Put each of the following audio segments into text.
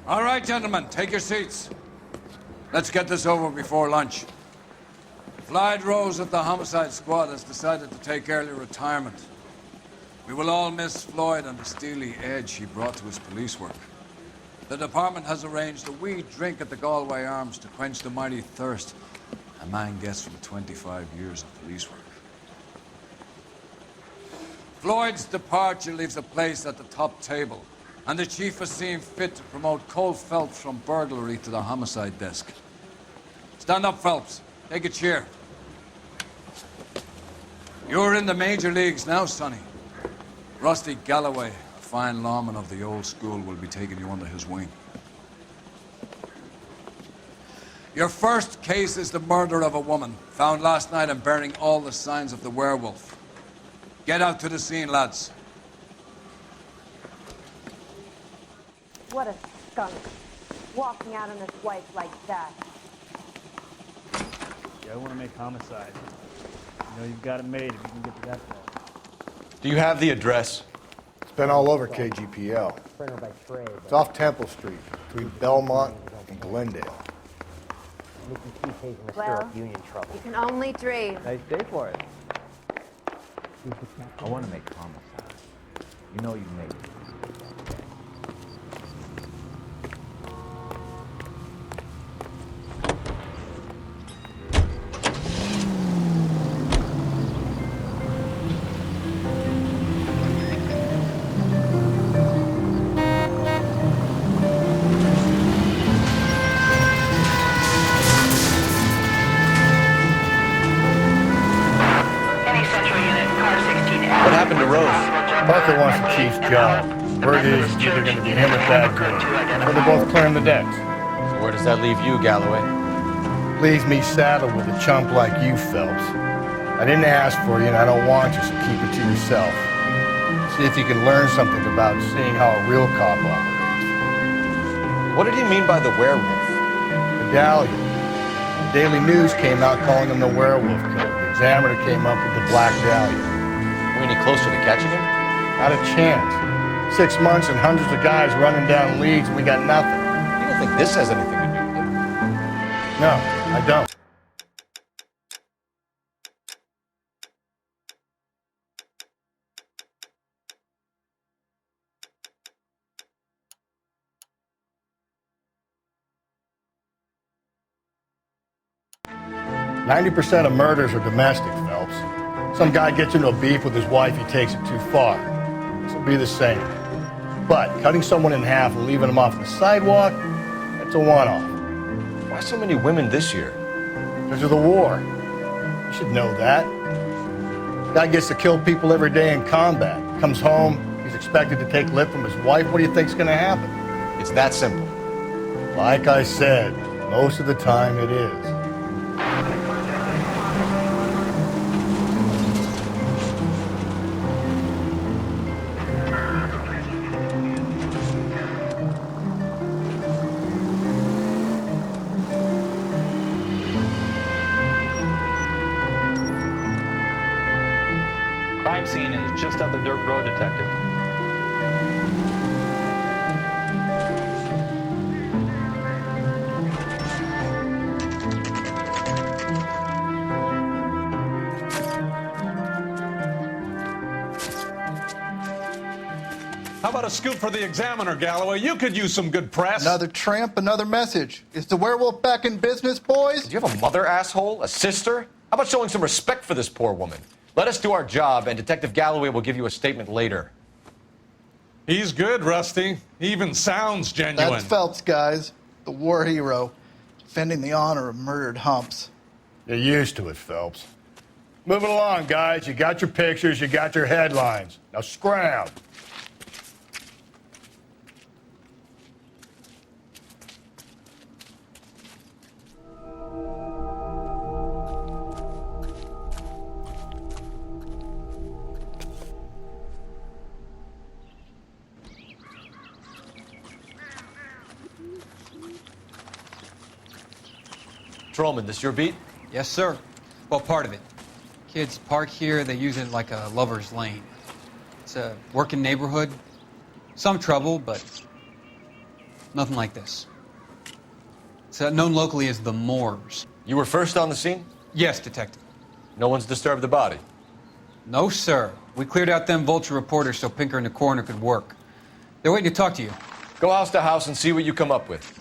All right, gentlemen, take your seats. Let's get this over before lunch. Floyd Rose of the Homicide Squad has decided to take early retirement. We will all miss Floyd and the steely edge he brought to his police work. The department has arranged a wee drink at the Galway Arms to quench the mighty thirst a man gets from 25 years of police work. Floyd's departure leaves a place at the top table, and the chief has seen fit to promote Cole Phelps from burglary to the homicide desk. Stand up, Phelps. Take a chair. You're in the major leagues now, Sonny. Rusty Galloway, a fine lawman of the old school, will be taking you under his wing. Your first case is the murder of a woman, found last night and bearing all the signs of the werewolf. Get out to the scene, lads. What a skunk. Walking out on his wife like that. Yeah, I want to make homicide. You know you've got it made if you can get to that far. Do you have the address? It's been all over KGPL. It's off Temple Street, between Belmont and Glendale. Well, you can only dream. Nice day for it. I want to make homicide. You know you make it. 'What happened to Rose? Parker wants the chief's job. Word is it's either going to be him or that girl. Or they're both clearing the decks. So where does that leave you, Galloway? Leaves me saddled with a chump like you, Phelps. I didn't ask for you, and I don't want you, so keep it to yourself. See if you can learn something about seeing how a real cop operates. What did he mean by the werewolf? Medallion. The Daily News came out calling him the werewolf killer. The Examiner came up with the Black Dahlia. Are we any closer to catching him? Not a chance. 6 months and hundreds of guys running down leads, and we got nothing. You don't think this has anything to do with it? No, I don't. %90 of murders are domestic, Phelps. Some guy gets into a beef with his wife, he takes it too far. This will be the same. But cutting someone in half and leaving them off the sidewalk, that's a one-off. Why so many women this year? Because of the war. You should know that. Guy gets to kill people every day in combat. Comes home, he's expected to take lip from his wife. What do you think's gonna happen? It's that simple. Like I said, most of the time it is. Crime scene is just up the dirt road, Detective. How about a scoop for the Examiner, Galloway? You could use some good press. Another tramp, another message. Is the werewolf back in business, boys? Do you have a mother, asshole? A sister? How about showing some respect for this poor woman? Let us do our job, and Detective Galloway will give you a statement later. He's good, Rusty. He even sounds genuine. That's Phelps, guys. The war hero. Defending the honor of murdered humps. You're used to it, Phelps. Moving along, guys. You got your pictures, you got your headlines. Now scram. Trollman, this your beat? Yes, sir. Well, part of it. Kids park here, they use it like a lover's lane. It's a working neighborhood. Some trouble, but Nothing like this. It's known locally as the Moors. You were first on the scene? Yes, Detective. No one's disturbed the body? No, sir. We cleared out them vulture reporters so Pinker and the coroner could work. They're waiting to talk to you. Go house to house and see what you come up with.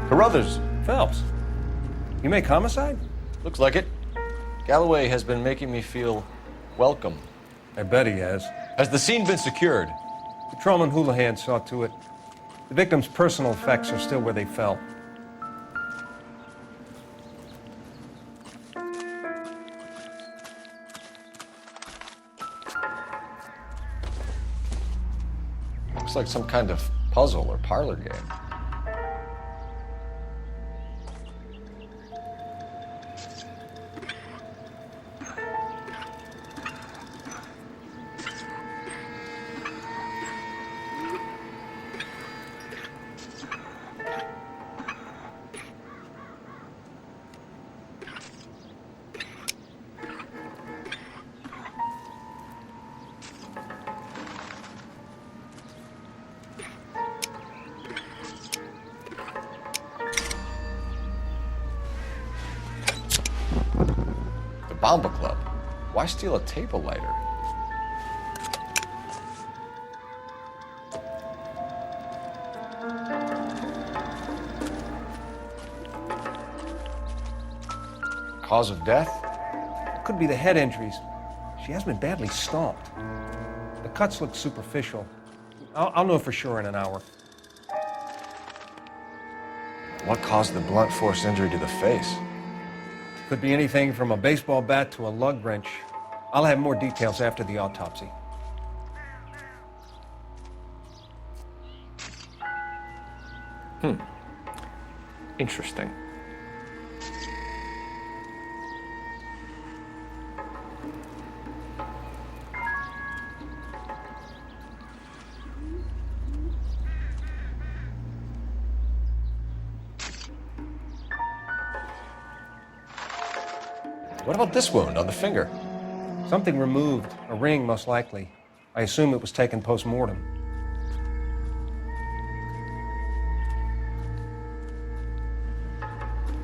Carruthers. Phelps, you make Homicide? Looks like it. Galloway has been making me feel welcome. I bet he has. Has the scene been secured? Patrolman Houlihan saw to it. The victim's personal effects are still where they fell. Looks like some kind of puzzle or parlor game. Bomba Club. Why steal a table lighter? Cause of death? Could be the head injuries. She has been badly stomped. The cuts look superficial. I'll know for sure in an hour. What caused the blunt force injury to the face? Could be anything from a baseball bat to a lug wrench. I'll have more details after the autopsy. Interesting. What about this wound on the finger? Something removed, a ring most likely. I assume it was taken post-mortem.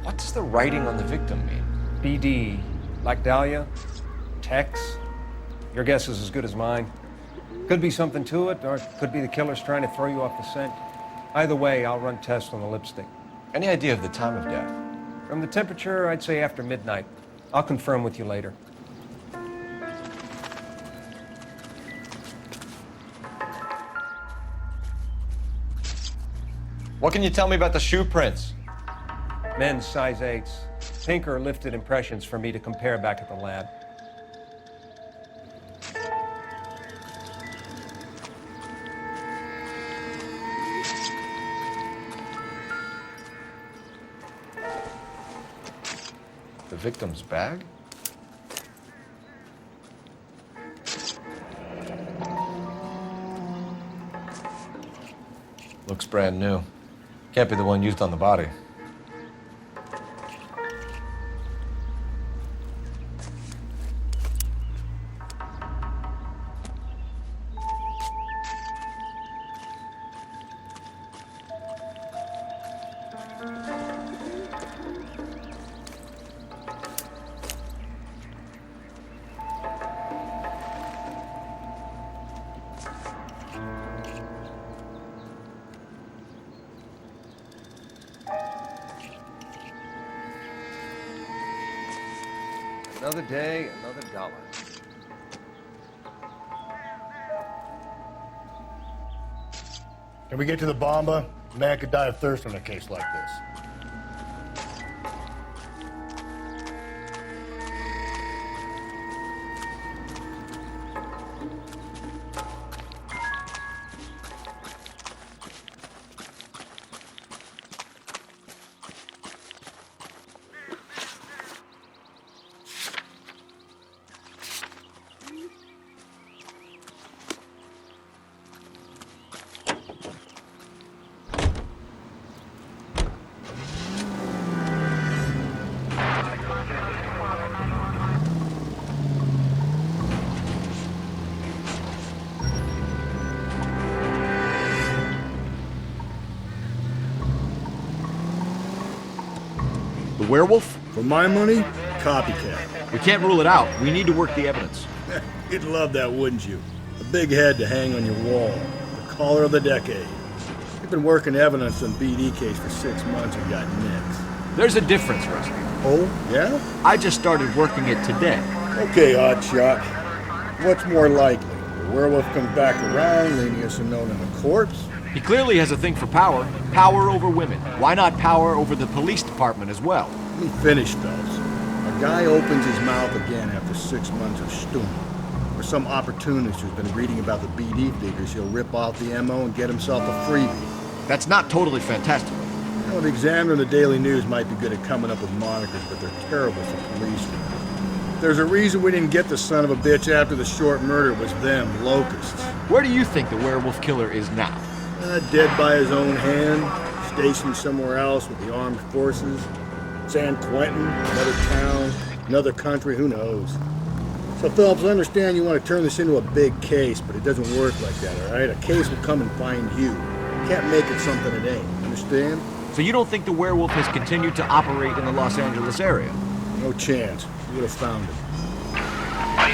What does the writing on the victim mean? BD, like Dahlia, Tex. Your guess is as good as mine. Could be something to it, or it could be the killer's trying to throw you off the scent. Either way, I'll run tests on the lipstick. Any idea of the time of death? From the temperature, I'd say after midnight. I'll confirm with you later. What can you tell me about the shoe prints? Men's size 8s. Pinker lifted impressions for me to compare back at the lab. The victim's bag? Looks brand new. Can't be the one used on the body. Another day, another dollar. Can we get to the Bomba? A man could die of thirst in a case like this. The werewolf? For my money, copycat. We can't rule it out. We need to work the evidence. You'd love that, wouldn't you? A big head to hang on your wall. The caller of the decade. You've been working evidence on BD case for 6 months and got nicks. There's a difference, Rusty. Oh, yeah? I just started working it today. Okay, Oddshot. What's more likely? The werewolf comes back around, leaving us unknown in a corpse? He clearly has a thing for power. Power over women. Why not power over the police department as well? Let me finish, Phelps. A guy opens his mouth again after 6 months of stewing. Or some opportunist who's been reading about the BD figures, he'll rip off the MO and get himself a freebie. That's not totally fantastical. You know, the Examiner and the Daily News might be good at coming up with monikers, but they're terrible for police. There's a reason we didn't get the son of a bitch after the short murder. It was them, locusts. Where do you think the werewolf killer is now? Dead by his own hand, stationed somewhere else with the armed forces. San Quentin, another town, another country, who knows? So, Phelps, I understand you want to turn this into a big case, but it doesn't work like that, all right? A case will come and find you. You can't make it something it ain't, understand? So you don't think the werewolf has continued to operate in the Los Angeles area? No chance. You would have found him.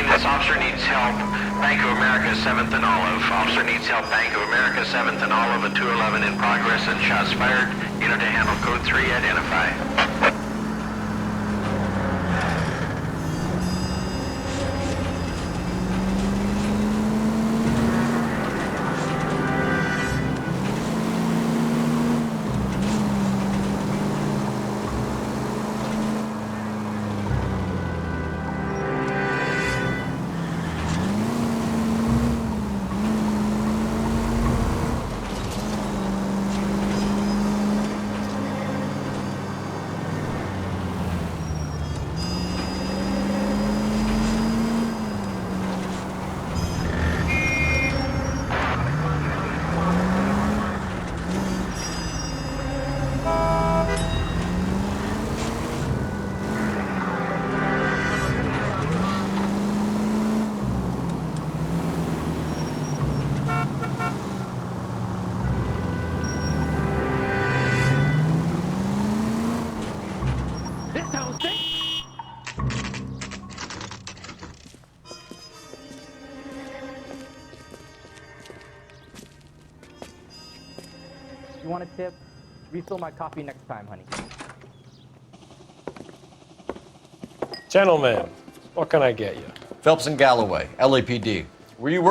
This officer needs help. Bank of America, 7th and Olive. Officer needs help. Bank of America, 7th and Olive, at 211 in progress and shots fired. Unit to handle code 3, identify. You want a tip? Refill my coffee next time, honey. Gentlemen, what can I get you? Phelps and Galloway, LAPD. Were you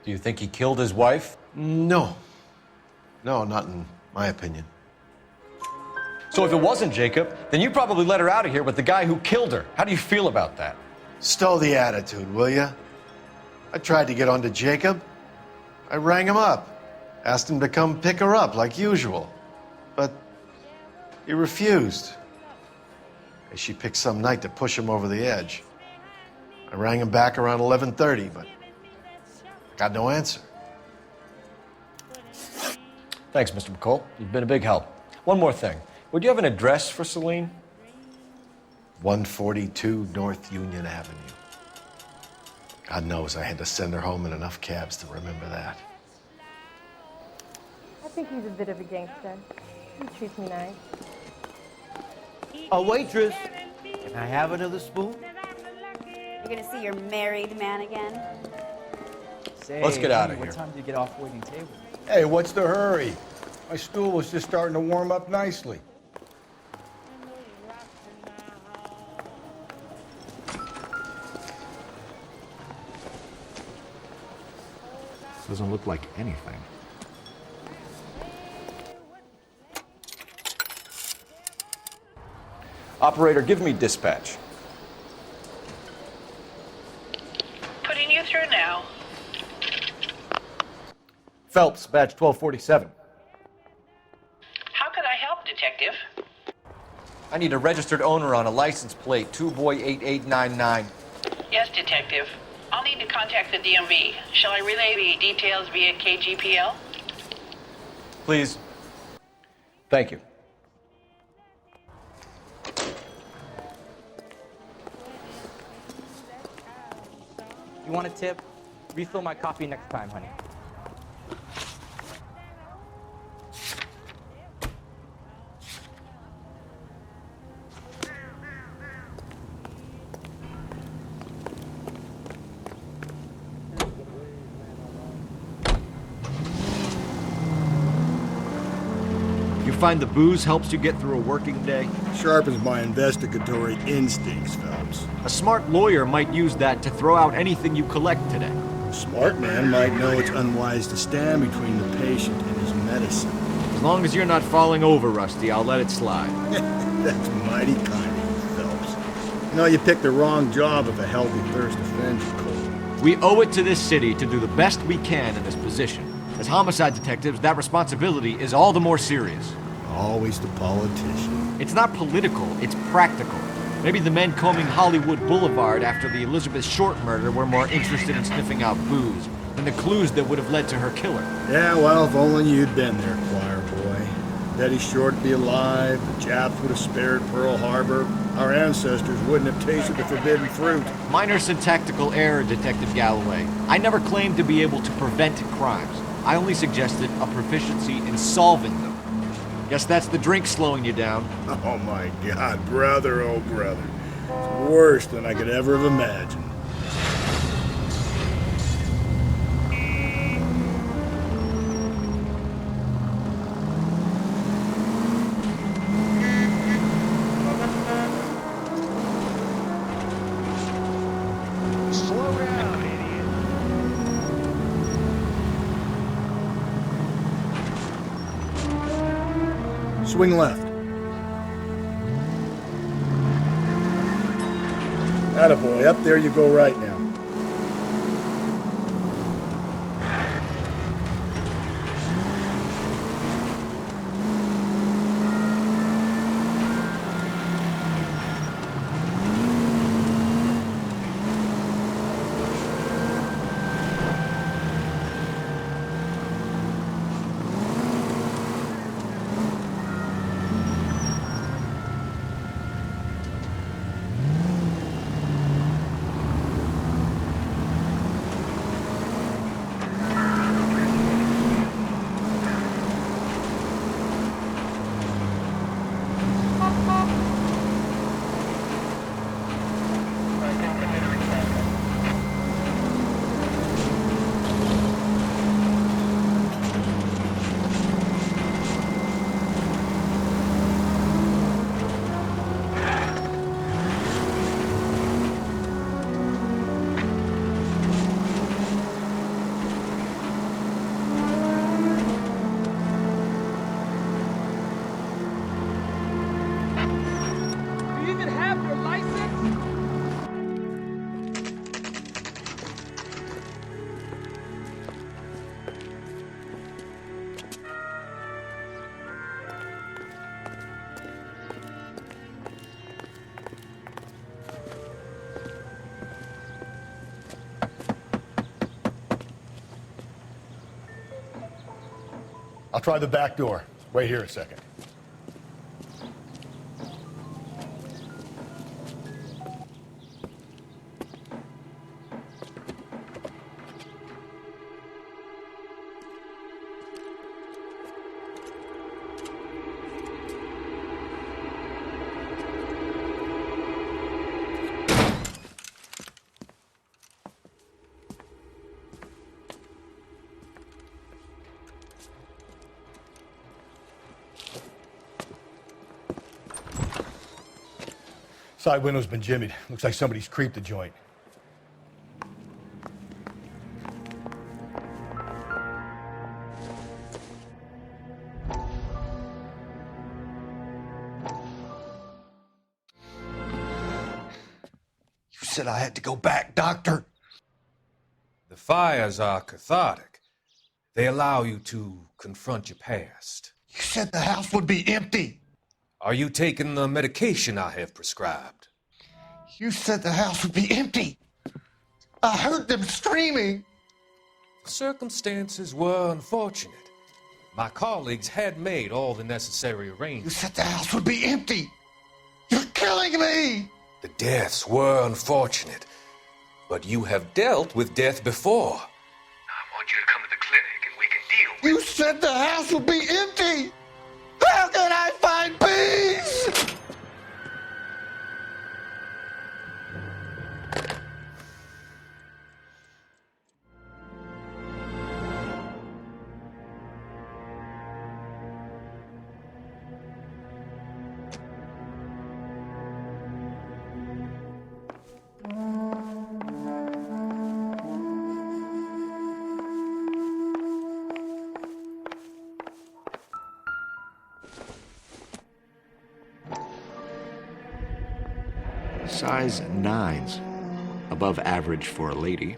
Do you think he killed his wife? No. No, not in my opinion. So if it wasn't Jacob, then you probably let her out of here with the guy who killed her. How do you feel about that? Stow the attitude, will ya? I tried to get onto Jacob. I rang him up. Asked him to come pick her up like usual. But he refused. She picked some night to push him over the edge. I rang him back around 11:30, but got no answer. Thanks, Mr. McCall. You've been a big help. One more thing. Would you have an address for Celine? 142 North Union Avenue. God knows I had to send her home in enough cabs to remember that. I think he's a bit of a gangster. He treats me nice. A waitress. Can I have another spoon? You're gonna see your married man again? Say, Let's get out of what here. time do you get off waiting table? Hey, what's the hurry? My stool was just starting to warm up nicely. Doesn't look like anything. Operator, give me dispatch. Putting you through now. Phelps, badge 1247. How can I help, Detective? I need a registered owner on a license plate, 2boy8899. Yes, Detective. I'll need to contact the DMV. Shall I relay the details via KGPL? Please. Thank you. You want a tip? Refill my coffee next time, honey. You find the booze helps you get through a working day? Sharpens my investigatory instincts, Phelps. A smart lawyer might use that to throw out anything you collect today. A smart man might know it's unwise to stand between the patient and his medicine. As long as you're not falling over, Rusty, I'll let it slide. That's mighty kind of you, Phelps. You know, you picked the wrong job if a healthy thirst offends you, Cole. We owe it to this city to do the best we can in this position. As homicide detectives, that responsibility is all the more serious. Always the politician. It's not political, it's practical. Maybe the men combing Hollywood Boulevard after the Elizabeth Short murder were more interested in sniffing out booze than the clues that would have led to her killer. Yeah, well, if only you'd been there, choir boy. Betty Short would be alive, the Japs would have spared Pearl Harbor, our ancestors wouldn't have tasted the forbidden fruit. Minor syntactical error, Detective Galloway. I never claimed to be able to prevent crimes. I only suggested a proficiency in solving them. Guess that's the drink slowing you down. Oh my God, brother, oh brother. It's worse than I could ever have imagined. Slow down, idiot. Swing left. Attaboy, up there you go right now. I'll try the back door. Wait here a second. Side window's been jimmied. Looks like somebody's creeped the joint. You said I had to go back, Doctor. The fires are cathartic. They allow you to confront your past. You said the house would be empty. Are you taking the medication I have prescribed? You said the house would be empty. I heard them screaming. The circumstances were unfortunate. My colleagues had made all the necessary You arrangements. said the house would be empty. You're killing me. The deaths were unfortunate, but you have dealt with death before. I want you to come to the clinic and we can deal with You said the house would be empty. How can I find peace? Size 9s. Above average for a lady.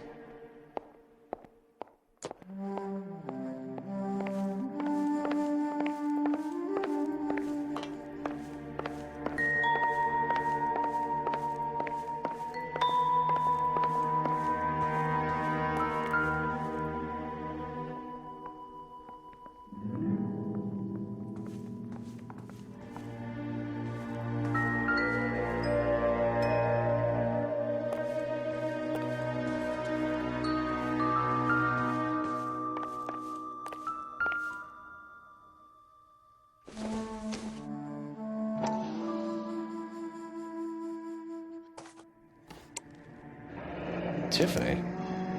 Tiffany?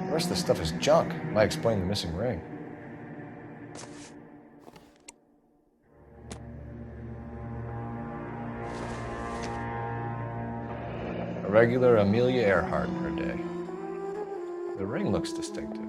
The rest of the stuff is junk. Might explain the missing ring. A regular Amelia Earhart per day. The ring looks distinctive.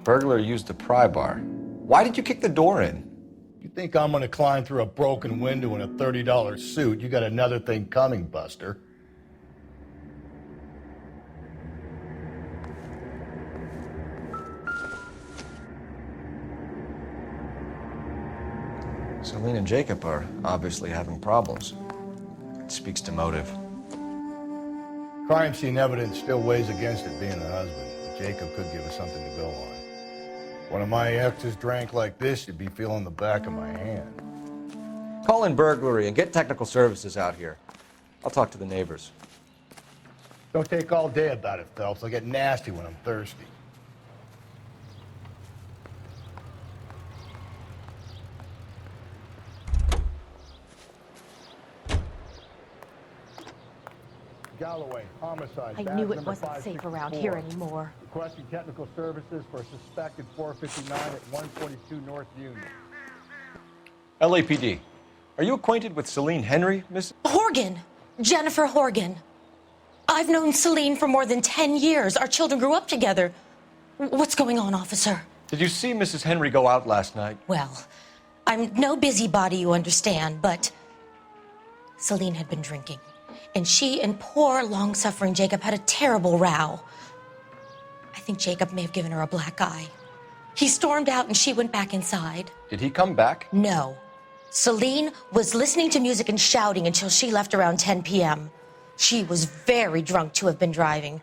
Burglar used the pry bar. Why did you kick the door in? You think I'm gonna climb through a broken window in a $30 suit? You got another thing coming, Buster. Celine and Jacob are obviously having problems. It speaks to motive. Crime scene evidence still weighs against it being the husband, but Jacob could give us something to go on. One of my exes drank like this, you'd be feeling the back of my hand. Call in burglary and get technical services out here. I'll talk to the neighbors. Don't take all day about it, Phelps. I'll get nasty when I'm thirsty. Galloway, homicide. I badge knew it number wasn't safe 564. around here anymore. Requesting technical services for a suspected 459 at 142 North Union. LAPD. Are you acquainted with Celine Henry, Miss? Horgan. Jennifer Horgan. I've known Celine for more than 10 years. Our children grew up together. What's going on, officer? Did you see Mrs. Henry go out last night? Well, I'm no busybody, you understand, but Celine had been drinking. And she and poor, long-suffering Jacob had a terrible row. I think Jacob may have given her a black eye. He stormed out and she went back inside. Did he come back? No. Celine was listening to music and shouting until she left around 10 p.m. She was very drunk to have been driving.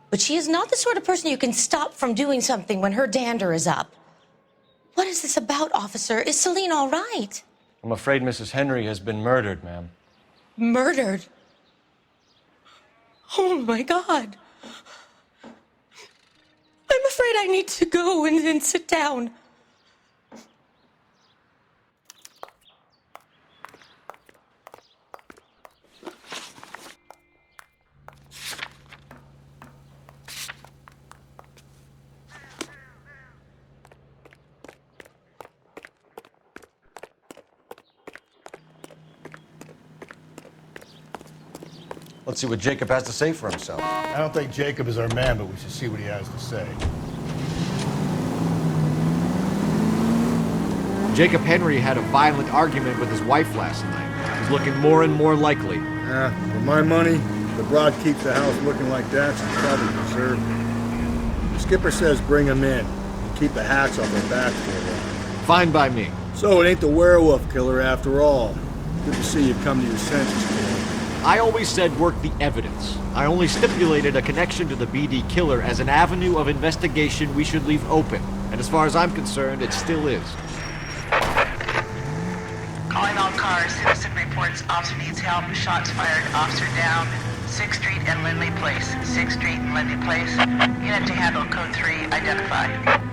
But she is not the sort of person you can stop from doing something when her dander is up. What is this about, officer? Is Celine all right? I'm afraid Mrs. Henry has been murdered, ma'am. Murdered? Oh, my God. I'm afraid I need to go and sit down. Let's see what Jacob has to say for himself. I don't think Jacob is our man, but we should see what he has to say. Jacob Henry had a violent argument with his wife last night. He's looking more and more likely. Yeah, for my money, the broad keeps the house looking like that, she's probably deserved it. The skipper says bring him in and keep the hats off their backs for a while. Fine by me. So it ain't the werewolf killer after all. Good to see you come to your senses, kid. I always said work the evidence. I only stipulated a connection to the BD killer as an avenue of investigation we should leave open. And as far as I'm concerned, it still is. Calling all cars. Citizen reports officer needs help. Shots fired. Officer down. 6th Street and Lindley Place. 6th Street and Lindley Place. Unit to handle code 3. Identify.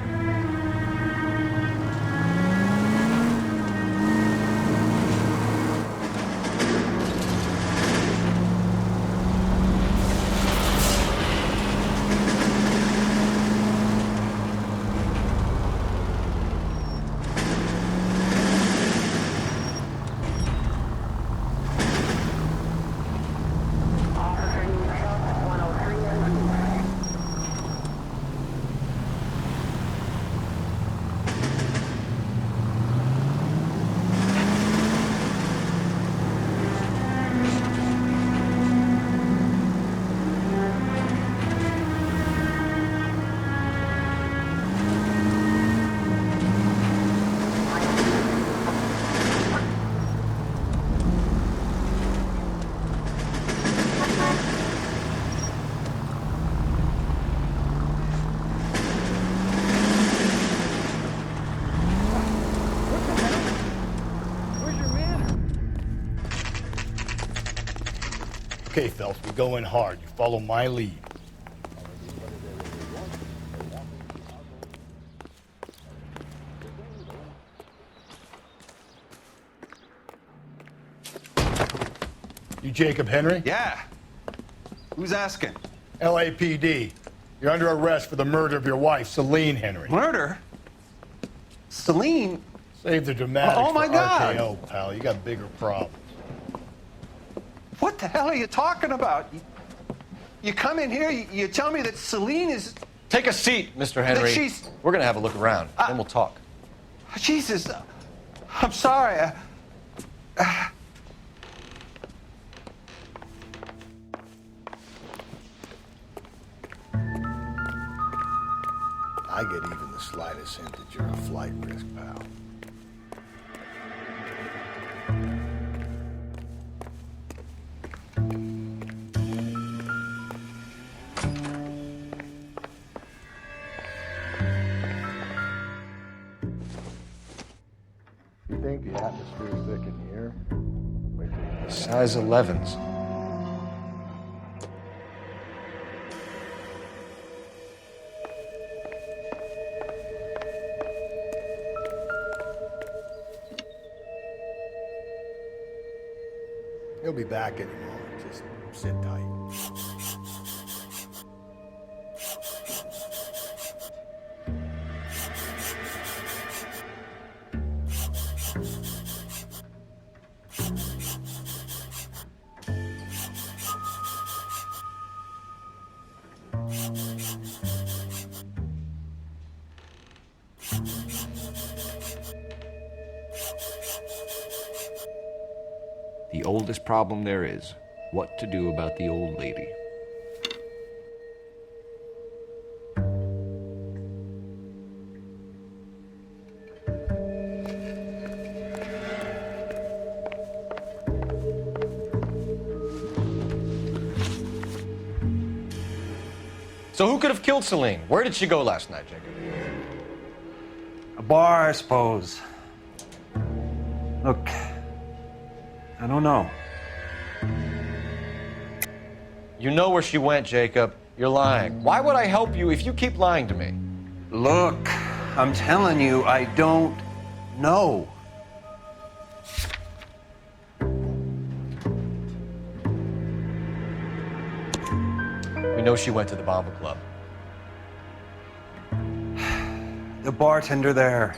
Okay, Phelps, we go in hard. You follow my lead. You Jacob Henry? Yeah. Who's asking? LAPD. You're under arrest for the murder of your wife, Celine Henry. Murder? Celine? Save the dramatics Oh, my for God. RKO, pal. You got bigger problems. What the hell are you talking about? You come in here, you tell me that Celine is... Take a seat, Mr. Henry. That she's... We're going to have a look around, then we'll talk. Jesus. I'm sorry. I get even the slightest hint that you're a flight risk, pal. You think the atmosphere's thick in here? Wait till you get Size 11s. He'll be back any moment. Just sit tight. The oldest problem there is, what to do about the old lady. So who could have killed Celine? Where did she go last night, Jacob? A bar, I suppose. Look, I don't know. You know where she went, Jacob. You're lying. Why would I help you if you keep lying to me? Look, I'm telling you, I don't know. We know she went to the Bomba Club. The bartender there,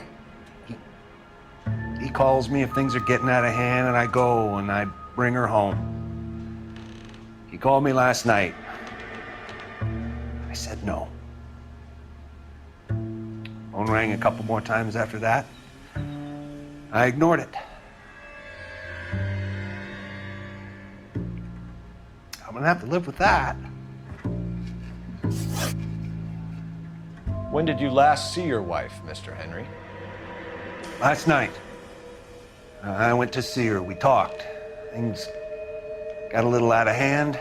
he calls me if things are getting out of hand, and I go and I bring her home. He called me last night. I said no. Phone rang a couple more times after that. I ignored it. I'm gonna have to live with that. When did you last see your wife, Mr. Henry? Last night. I went to see her. We talked. Things got a little out of hand.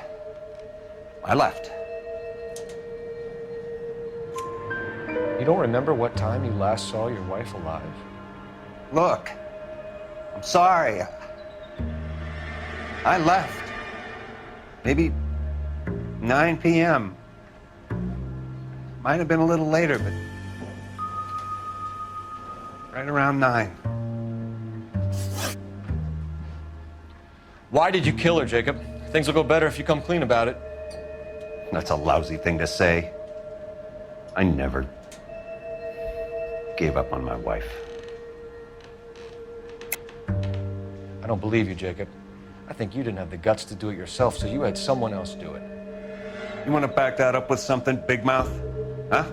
I left. You don't remember what time you last saw your wife alive? Look, I'm sorry. I left. Maybe 9 p.m. Might have been a little later, but right around 9. Why did you kill her, Jacob? Things will go better if you come clean about it. That's a lousy thing to say. I never gave up on my wife. I don't believe you, Jacob. I think you didn't have the guts to do it yourself, so you had someone else do it. You want to back that up with something, Big Mouth? Huh?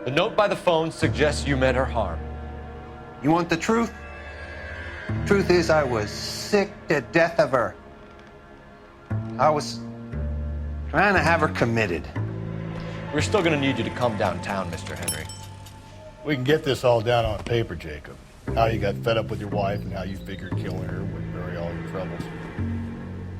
The note by the phone suggests you meant her harm. You want the truth? Truth is, I was sick to death of her. I was trying to have her committed. We're still going to need you to come downtown, Mr. Henry. We can get this all down on paper, Jacob. How you got fed up with your wife and how you figured killing her would bury all your troubles.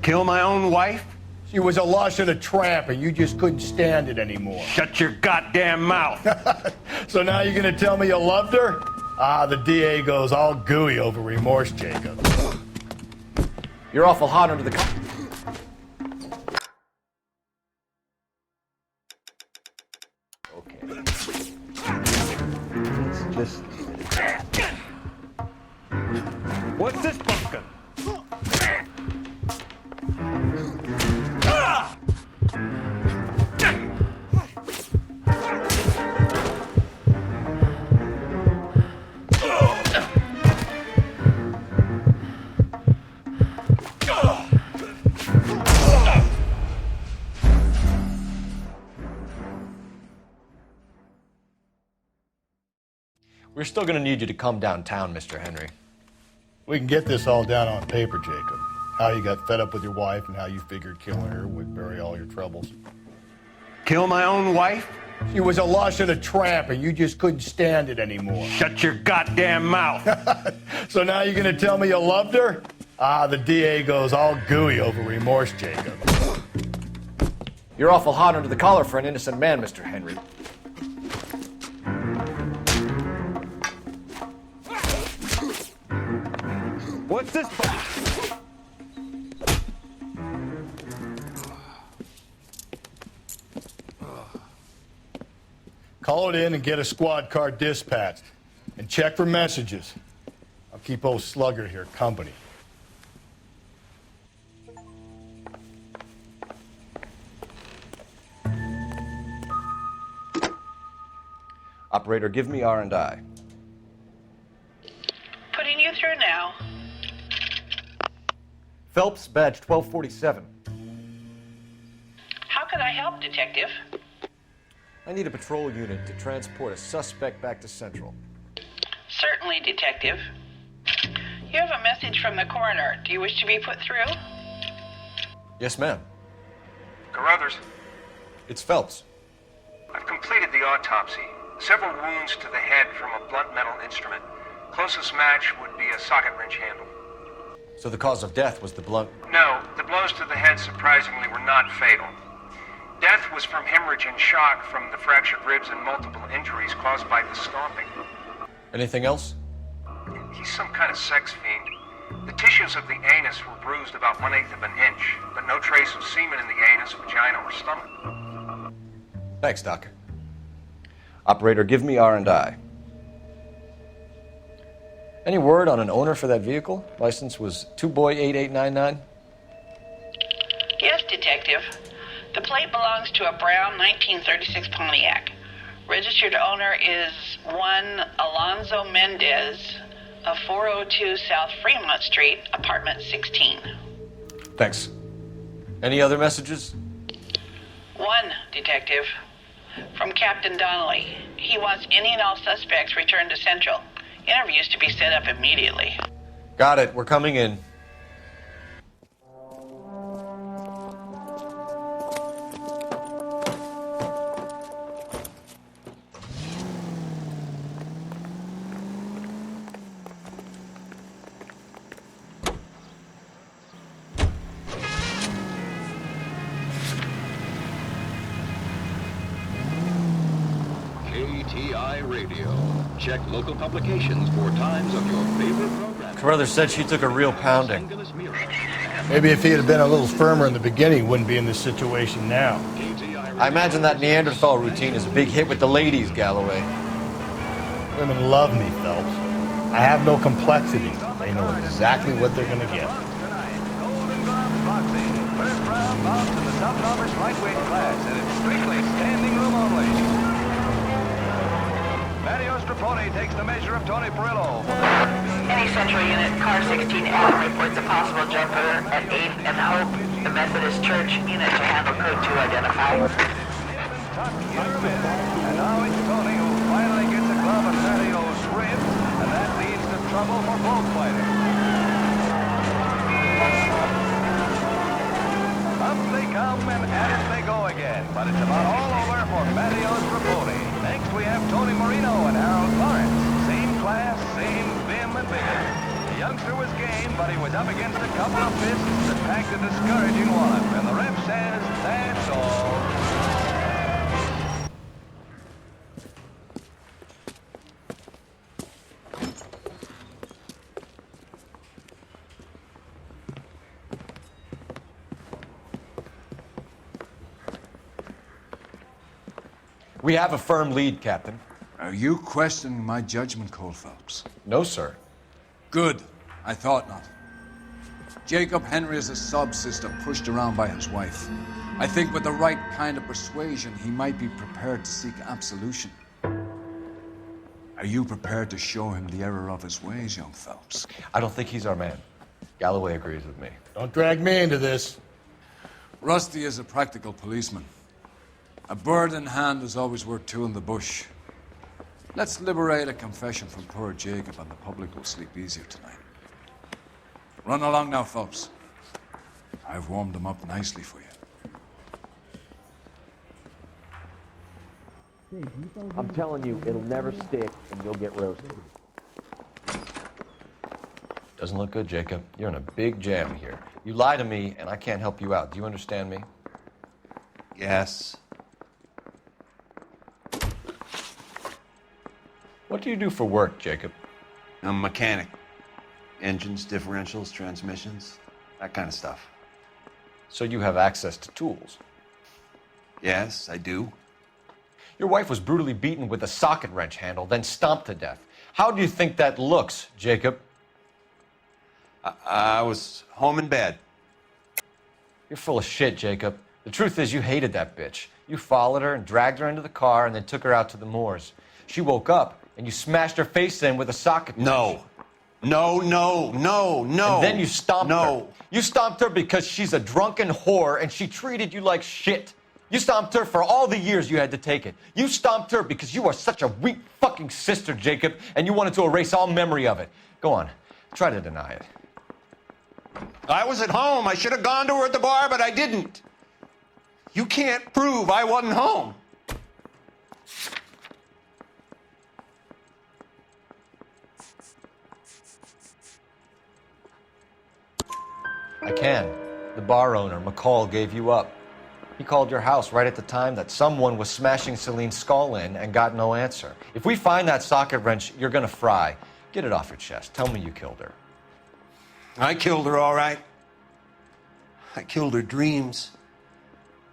Kill my own wife? She was a lush and a tramp, and you just couldn't stand it anymore. Shut your goddamn mouth. So now you're gonna tell me you loved her? Ah, the DA goes all gooey over remorse, Jacob. You're awful hot under the Okay. It's just... What's this pumpkin? We're still going to need you to come downtown, Mr. Henry. We can get this all down on paper, Jacob. How you got fed up with your wife and how you figured killing her would bury all your troubles. Kill my own wife? She was a lush and a tramp, and you just couldn't stand it anymore. Shut your goddamn mouth. So now you're gonna tell me you loved her? Ah, the DA goes all gooey over remorse, Jacob. You're awful hot under the collar for an innocent man, Mr. Henry. What's this? Call it in and get a squad car dispatched. And check for messages. I'll keep old Slugger here company. Operator, give me R&I. Putting you through now. Phelps, badge 1247. How can I help, Detective? I need a patrol unit to transport a suspect back to Central. Certainly, Detective. You have a message from the coroner. Do you wish to be put through? Yes, ma'am. Carruthers, It's Phelps. I've completed the autopsy. Several wounds to the head from a blunt metal instrument. Closest match would be a socket wrench handle. So the cause of death was the blunt... No, the blows to the head surprisingly were not fatal. Death was from hemorrhage and shock from the fractured ribs and multiple injuries caused by the stomping. Anything else? He's some kind of sex fiend. The tissues of the anus were bruised about 1/8 of an inch, but no trace of semen in the anus, vagina, or stomach. Thanks, Doc. Operator, give me R&I. Any word on an owner for that vehicle? License was 2boy8899. Yes, Detective. The plate belongs to a brown 1936 Pontiac. Registered owner is one Alonzo Mendez of 402 South Fremont Street, apartment 16. Thanks. Any other messages? One, Detective. From Captain Donnelly. He wants any and all suspects returned to Central. Interviews to be set up immediately. Got it. We're coming in. KTI Radio. Check local publications for times of your favorite program. Carruthers said she took a real pounding. Maybe if he had been a little firmer in the beginning, he wouldn't be in this situation now. I imagine that Neanderthal routine is a big hit with the ladies, Galloway. Women love me, Phelps. I have no complexity. They know exactly what they're going to get. First round bout in the top-novice lightweight class, and it's strictly standing room only. Mario Straponi takes the measure of Tony Perillo. Any Central unit, car 16 Adam reports a possible jumper at 8th and Hope. The Methodist Church unit to handle code 2 identify. And now it's Tony who finally gets a glove on Mario's ribs, and that leads to trouble for both fighters. Up they come and at it they go again, but it's about all over for Mario Straponi. Next we have Tony Marino and Harold Lawrence. Same class, same vim and vigor. The youngster was game, but he was up against a couple of fists that packed a discouraging wallop, and the ref says that's all. We have a firm lead, Captain. Are you questioning my judgment, Cole Phelps? No, sir. Good. I thought not. Jacob Henry is a sub-sister pushed around by his wife. I think with the right kind of persuasion, he might be prepared to seek absolution. Are you prepared to show him the error of his ways, young Phelps? I don't think he's our man. Galloway agrees with me. Don't drag me into this. Rusty is a practical policeman. A bird in hand is always worth two in the bush. Let's liberate a confession from poor Jacob, and the public will sleep easier tonight. Run along now, Phelps. I've warmed them up nicely for you. I'm telling you, it'll never stick, and you'll get roasted. Doesn't look good, Jacob. You're in a big jam here. You lie to me, and I can't help you out. Do you understand me? Yes. What do you do for work, Jacob? I'm a mechanic. Engines, differentials, transmissions, that kind of stuff. So you have access to tools? Yes, I do. Your wife was brutally beaten with a socket wrench handle, then stomped to death. How do you think that looks, Jacob? I was home in bed. You're full of shit, Jacob. The truth is you hated that bitch. You followed her and dragged her into the car and then took her out to the moors. She woke up and you smashed her face in with a socket wrench. No. And then you stomped her. You stomped her because she's a drunken whore and she treated you like shit. You stomped her for all the years you had to take it. You stomped her because you are such a weak fucking sister, Jacob, and you wanted to erase all memory of it. Go on, try to deny it. I was at home. I should have gone to her at the bar, but I didn't. You can't prove I wasn't home. I can. The bar owner, McCall, gave you up. He called your house right at the time that someone was smashing Celine's skull in and got no answer. If we find that socket wrench, you're gonna fry. Get it off your chest. Tell me you killed her. I killed her, all right. I killed her dreams.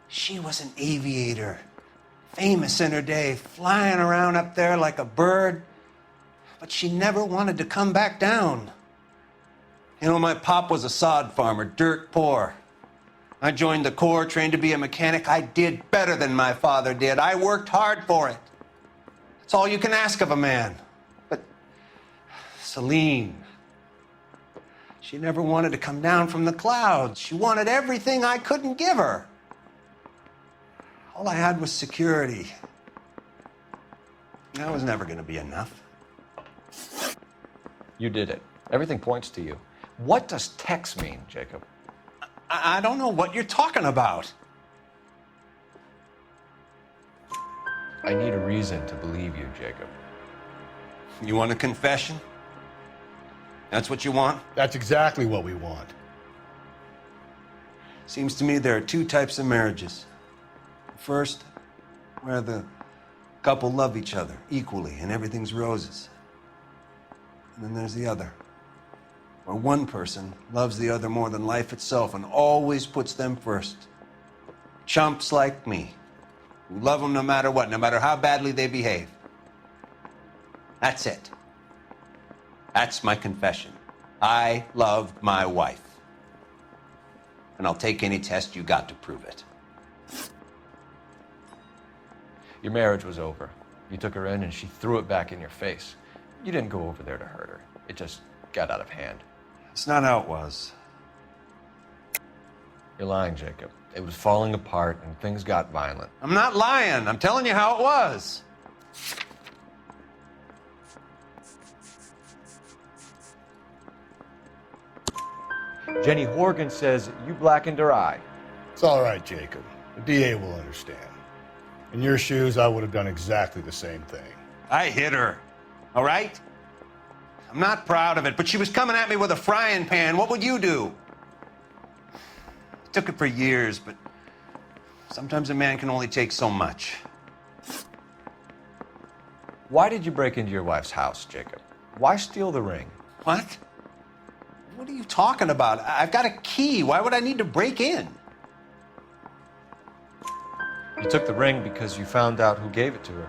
She was an aviator, famous in her day, flying around up there like a bird, but she never wanted to come back down. You know, my pop was a sod farmer, dirt poor. I joined the Corps, trained to be a mechanic. I did better than my father did. I worked hard for it. That's all you can ask of a man. But Celine, she never wanted to come down from the clouds. She wanted everything I couldn't give her. All I had was security. That was never going to be enough. You did it. Everything points to you. What does Tex mean, Jacob? I don't know what you're talking about. I need a reason to believe you, Jacob. You want a confession? That's what you want? That's exactly what we want. Seems to me there are two types of marriages. First, where the couple love each other equally and everything's roses. And then there's the other, where one person loves the other more than life itself and always puts them first. Chumps like me, who love them no matter what, no matter how badly they behave. That's it. That's my confession. I loved my wife. And I'll take any test you got to prove it. Your marriage was over. You took her in and she threw it back in your face. You didn't go over there to hurt her. It just got out of hand. It's not how it was. You're lying, Jacob. It was falling apart and things got violent. I'm not lying. I'm telling you how it was. Jenny Horgan says you blackened her eye. It's all right, Jacob. The DA will understand. In your shoes, I would have done exactly the same thing. I hit her, all right? I'm not proud of it, but she was coming at me with a frying pan. What would you do? It took it for years, but sometimes a man can only take so much. Why did you break into your wife's house, Jacob? Why steal the ring? What? What are you talking about? I've got a key. Why would I need to break in? You took the ring because you found out who gave it to her.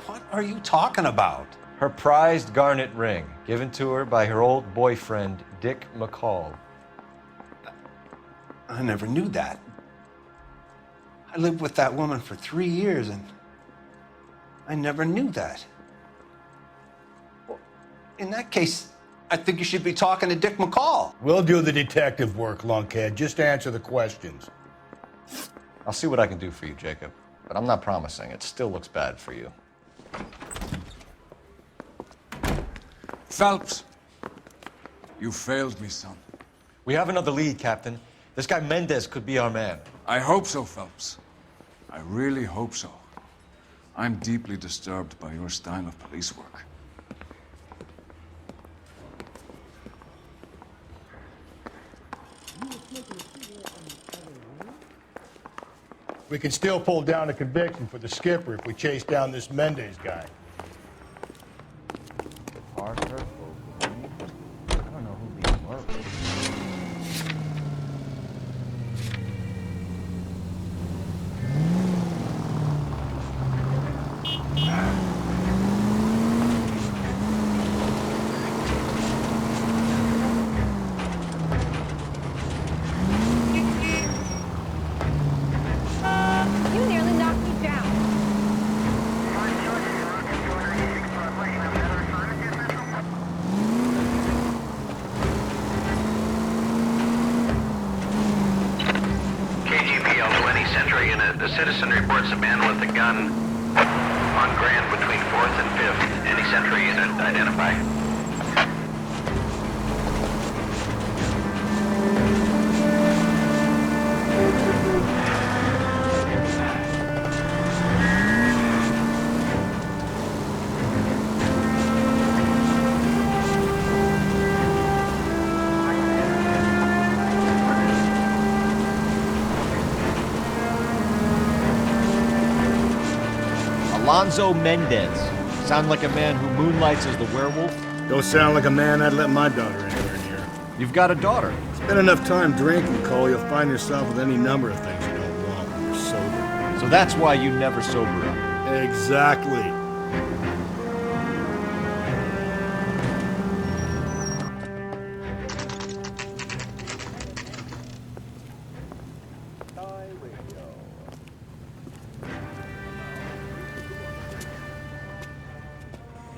What are you talking about? Her prized garnet ring, given to her by her old boyfriend, Dick McCall. I never knew that. I lived with that woman for 3 years, and I never knew that. Well, in that case, I think you should be talking to Dick McCall. We'll do the detective work, lunkhead. Just answer the questions. I'll see what I can do for you, Jacob. But I'm not promising. It still looks bad for you. Phelps, you failed me, son. We have another lead, Captain. This guy Mendez could be our man. I hope so, Phelps. I really hope so. I'm deeply disturbed by your style of police work. We can still pull down a conviction for the skipper if we chase down this Mendez guy. Parker, I don't know who these were. You nearly knocked me down. A citizen reports a man with a gun on Grand between 4th and 5th. Any Central unit identify. Alonzo Mendez. Sound like a man who moonlights as the werewolf? Don't sound like a man I'd let my daughter anywhere near. You've got a daughter. Spend enough time drinking, Cole, you'll find yourself with any number of things you don't want when you're sober. So that's why you never sober up. Exactly.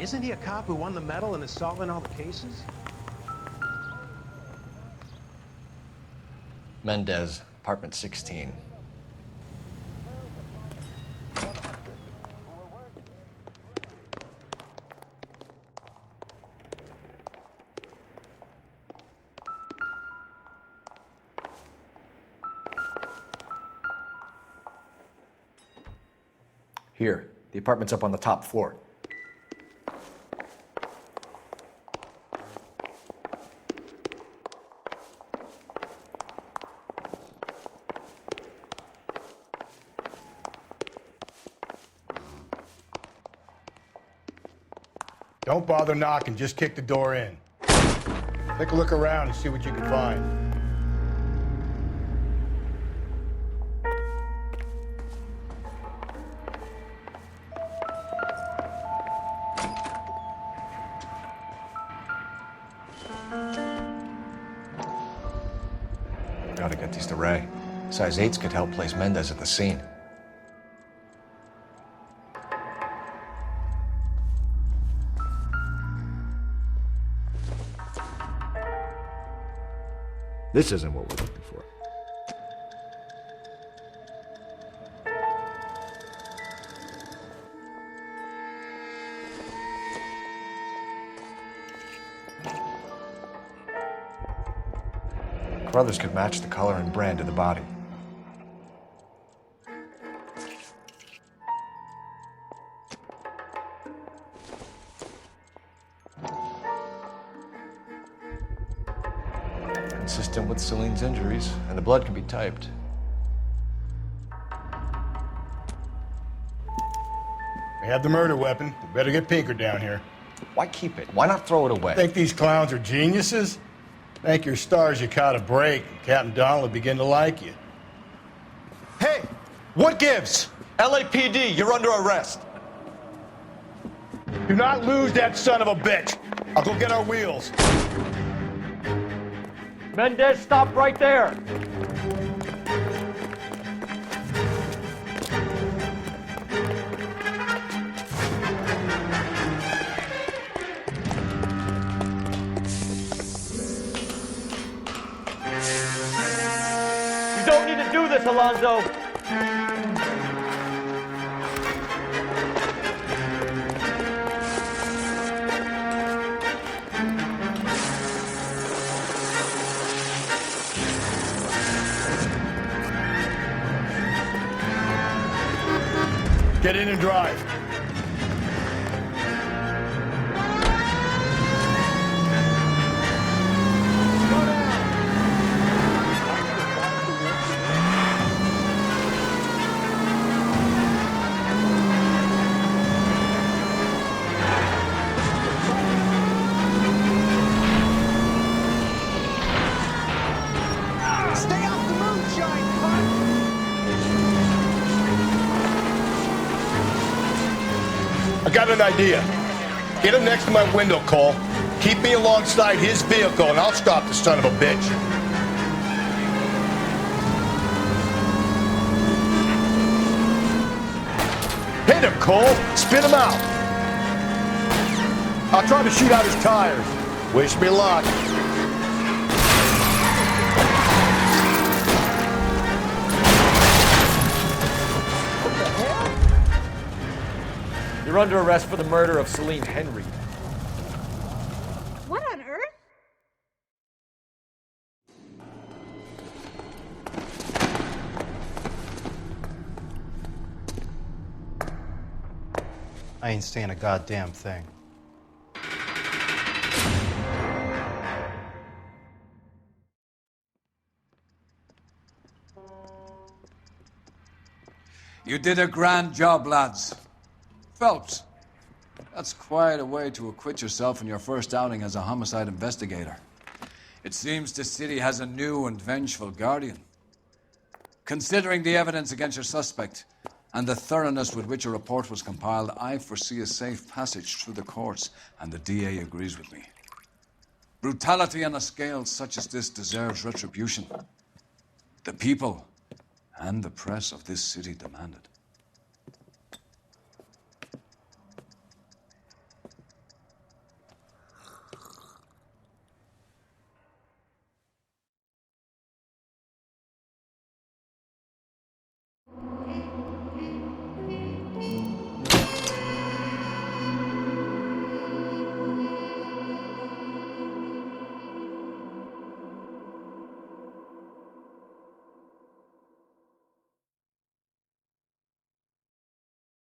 Isn't he a cop who won the medal and is solving all the cases? Mendez, apartment 16. Here, the apartment's up on the top floor. Don't bother knocking, just kick the door in. Take a look around and see what you can find. Gotta get these to Ray. Size 8s could help place Mendez at the scene. This isn't what we're looking for. Brothers could match the color and brand of the body. Consistent with Celine's injuries, and the blood can be typed. We have the murder weapon. We better get Pinker down here. Why keep it? Why not throw it away? Think these clowns are geniuses? Thank your stars you caught a break. Captain Donald will begin to like you. Hey! What gives? LAPD, you're under arrest. Do not lose that son of a bitch. I'll go get our wheels. Mendez, stop right there. You don't need to do this, Alonzo. Get in and drive. Stay off the moonshine, cunt! I got an idea. Get him next to my window, Cole. Keep me alongside his vehicle, and I'll stop the son of a bitch. Hit him, Cole. Spin him out. I'll try to shoot out his tires. Wish me luck. You're under arrest for the murder of Celine Henry. What on earth? I ain't saying a goddamn thing. You did a grand job, lads. Phelps, that's quite a way to acquit yourself in your first outing as a homicide investigator. It seems the city has a new and vengeful guardian. Considering the evidence against your suspect and the thoroughness with which a report was compiled, I foresee a safe passage through the courts, and the DA agrees with me. Brutality on a scale such as this deserves retribution. The people and the press of this city demand it.